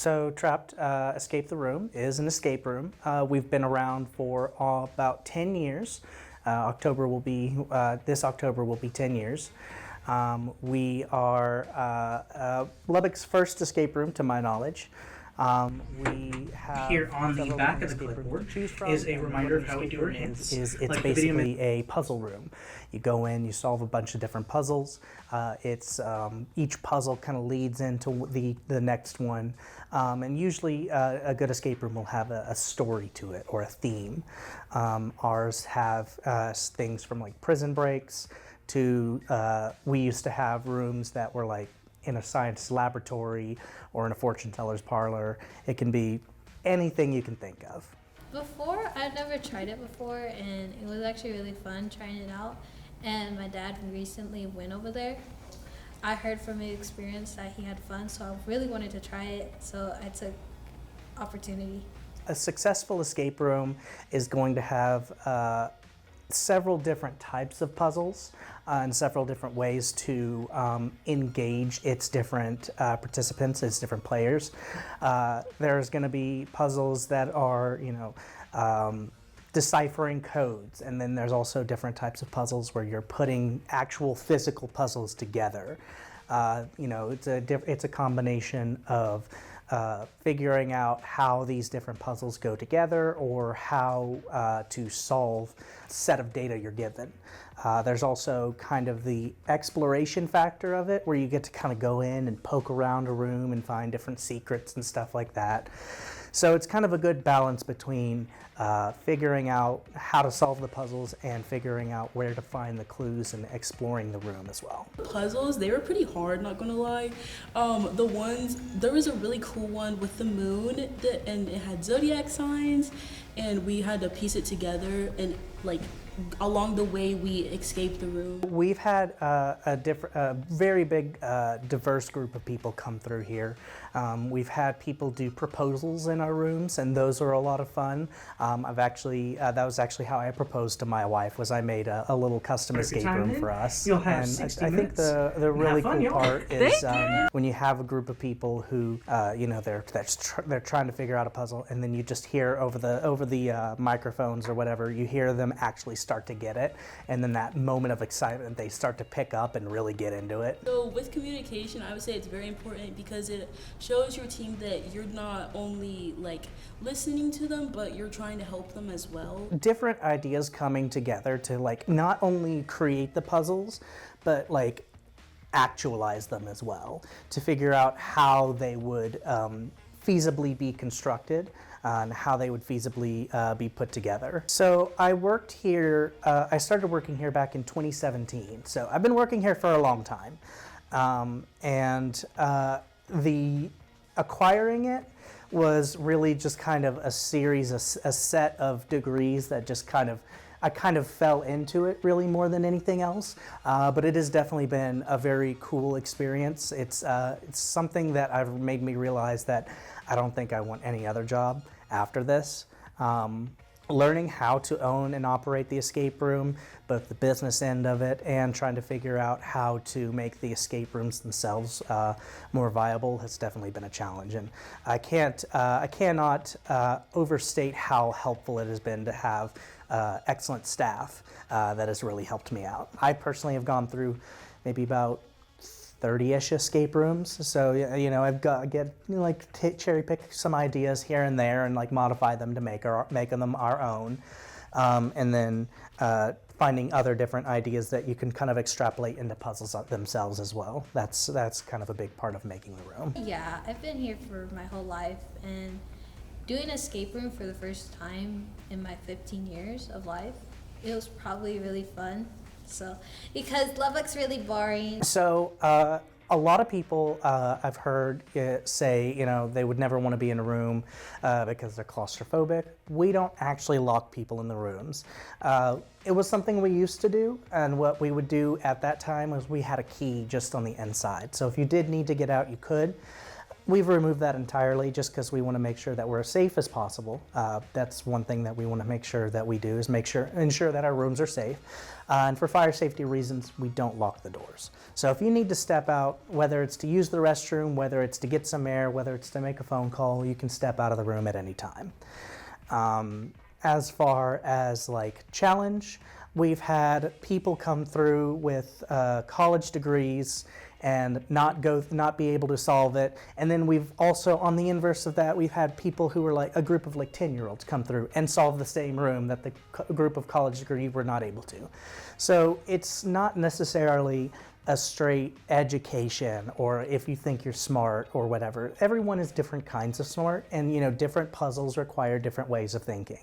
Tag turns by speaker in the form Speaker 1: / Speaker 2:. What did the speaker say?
Speaker 1: So Trapped Escape the Room is an escape room. We've been around for about 10 years. This October will be 10 years. We are Lubbock's first escape room, to my knowledge. We have
Speaker 2: here on the back of the clipboard is a reminder of how we do our hints.
Speaker 1: It's basically a puzzle room. You go in, you solve a bunch of different puzzles. Each puzzle kind of leads into the next one, and usually a good escape room will have a story to it or a theme. Ours have things from like prison breaks to we used to have rooms that were like in a science laboratory or in a fortune teller's parlor. It can be anything you can think of.
Speaker 3: Before, I've never tried it before, and it was actually really fun trying it out. And my dad recently went over there. I heard from his experience that he had fun, so I really wanted to try it, so I took opportunity.
Speaker 1: A successful escape room is going to have several different types of puzzles and several different ways to engage its different participants, its different players. There's going to be puzzles that are, deciphering codes, and then there's also different types of puzzles where you're putting actual physical puzzles together. It's a combination of figuring out how these different puzzles go together or how to solve a set of data you're given. There's also kind of the exploration factor of it, where you get to kind of go in and poke around a room and find different secrets and stuff like that. So it's kind of a good balance between figuring out how to solve the puzzles and figuring out where to find the clues and exploring the room as well.
Speaker 4: Puzzles, they were pretty hard, not gonna lie. There was a really cool one with the moon, and it had zodiac signs, and we had to piece it together, and along the way we escaped the room.
Speaker 1: We've had a very big, diverse group of people come through here. We've had people do proposals in our rooms, and those are a lot of fun. That was actually how I proposed to my wife. Was I made a little custom escape room for us.
Speaker 2: You'll have
Speaker 1: and
Speaker 2: 60
Speaker 1: I think the really cool part is when you have a group of people who they're trying to figure out a puzzle, and then you just hear over the microphones or whatever, you hear them actually start to get it, and then that moment of excitement, they start to pick up and really get into it.
Speaker 4: So with communication, I would say it's very important because it shows your team that you're not only listening to them, but you're trying to help them as well.
Speaker 1: Different ideas coming together to not only create the puzzles, but actualize them as well, to figure out how they would feasibly be constructed and how they would feasibly be put together. So I worked here, I started working here back in 2017. So I've been working here for a long time. The acquiring it was really just kind of a set of degrees that just I kind of fell into it really more than anything else, but it has definitely been a very cool experience. It's something that I've made me realize that I don't think I want any other job after this. Learning how to own and operate the escape room, both the business end of it and trying to figure out how to make the escape rooms themselves more viable has definitely been a challenge. And I cannot overstate how helpful it has been to have excellent staff that has really helped me out. I personally have gone through maybe about 30-ish escape rooms, so cherry pick some ideas here and there and modify them to make them our own, and then finding other different ideas that you can kind of extrapolate into puzzles themselves as well. That's kind of a big part of making the room.
Speaker 3: Yeah, I've been here for my whole life, and doing escape room for the first time in my 15 years of life, it was probably really fun. So, because Lubbock's really boring.
Speaker 1: So, a lot of people I've heard say, they would never want to be in a room because they're claustrophobic. We don't actually lock people in the rooms. It was something we used to do, and what we would do at that time was we had a key just on the inside. So if you did need to get out, you could. We've removed that entirely just because we want to make sure that we're as safe as possible. That's one thing that we want to make sure that we do is ensure that our rooms are safe. And for fire safety reasons, we don't lock the doors. So if you need to step out, whether it's to use the restroom, whether it's to get some air, whether it's to make a phone call, you can step out of the room at any time. As far as like challenge, we've had people come through with college degrees and not be able to solve it. And then we've also, on the inverse of that, we've had people who were like a group of like 10-year-olds come through and solve the same room that the group of college degree were not able to. So it's not necessarily a straight education or if you think you're smart or whatever. Everyone is different kinds of smart, and different puzzles require different ways of thinking.